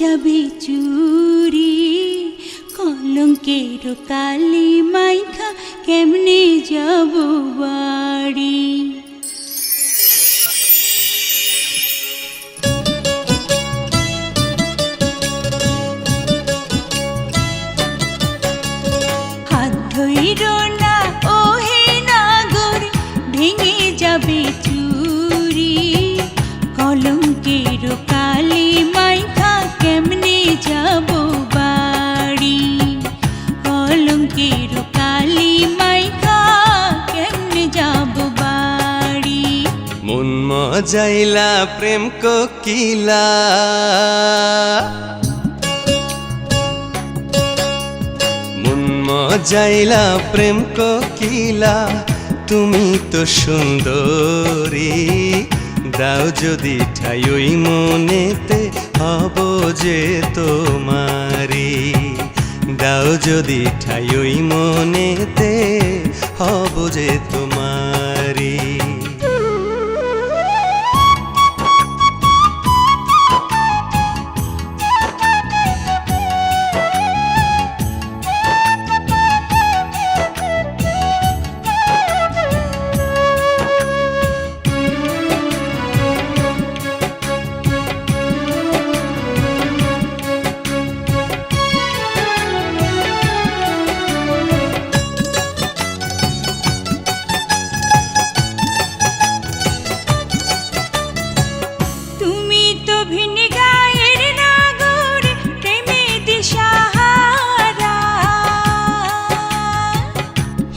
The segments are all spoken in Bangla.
যাবে চুরি কলঙ্কের কালি মাইখা কেমনে যাব বাড়ি। হাত ধইর না ওহে নাগর ভেঙে যাবে চুরি কলঙ্কের কালি মাইখা কেমনে যাব বাড়ি। কলঙ্কের কালি মাইখা কেমনে যাব বাড়ি। মন মজাইলা প্রেম কোকিলা মন মজাইলা প্রেম কোকিলা তুমি তো সুন্দরী দাও যদি ঠাই ওই মনেতে হব যে তোমারি। দাও যদি ঠাই ওই মনেতে হব যে তোমারি।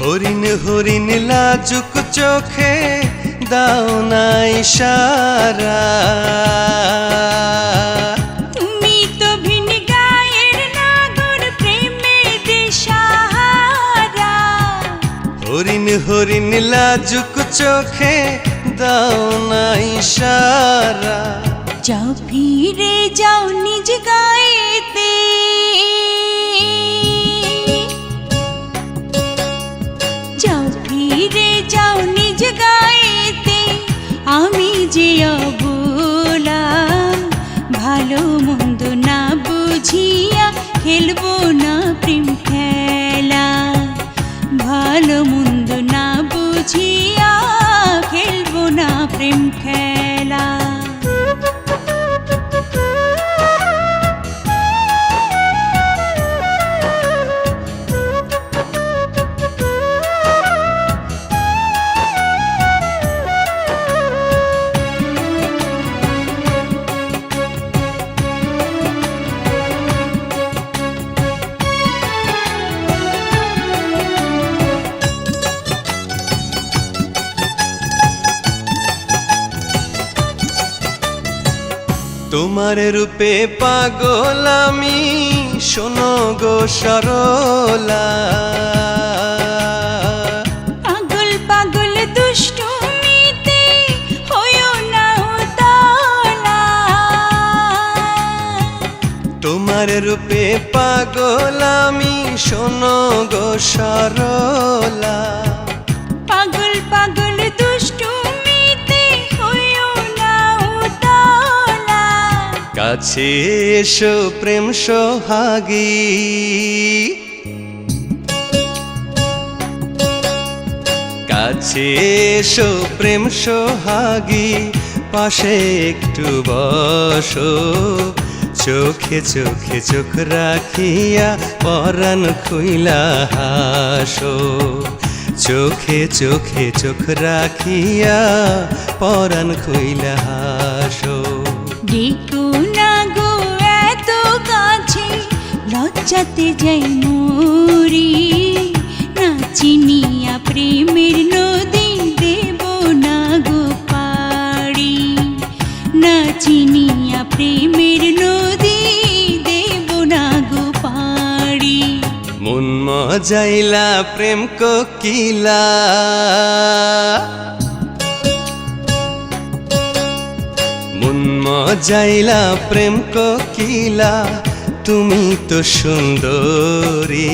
হরিণ হরিণ লাজুক চোখে দাও না ইশারা। তুমি তো ভিন গায়ের নাগর প্রেমে দিশাহারা। হরিণ হরিণ লাজুক চোখে দাও না ইশারা। যাও ফিরে যাও নিজ গায়েতে যাও ফিরে যাও নিজ গায়েতে আমি যে অবলা ভালো মন্দ না বুঝিয়া খেলবো না প্রেম খেলা। ভালো মন্দ না বুঝিয়া খেলবো না প্রেম খেলা। তোমার রূপে পাগল আমি শোনো গো সরলা। পাগল পাগল দুষ্টুমিতে হইও না উতলা। তোমার রূপে পাগল আমি শোনো গো সরলা। পাগল পাগল দুষ্টুমিতে হইও না উতলা। কাছে এসো প্রেম সোহাগী কাছে এসো প্রেম সোহাগী পাশে একটু বসো। চোখে চোখে চোখ রাখিয়া পরাণ খুইলা হাসো। চোখে চোখে চোখ রাখিয়া পরাণ খুইলা হাসো। দেখো না গো এত কাছে লজ্জাতে যাই মরি। না চিনিয়া প্রেমের নদী দেব না গো পাড়ি। না চিনিয়া প্রেমের নদী দেব না গো পাড়ি। মন মজাইলা প্রেম কোকিলা মন মজাইলা প্রেম কোকিলা তুমি তো সুন্দরী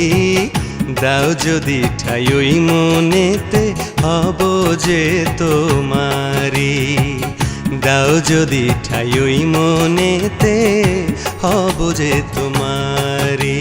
দাও যদি ঠাই ওই মনেতে হব যে তোমারি। দাও যদি ঠাই ওই মনেতে হব যে তোমারি।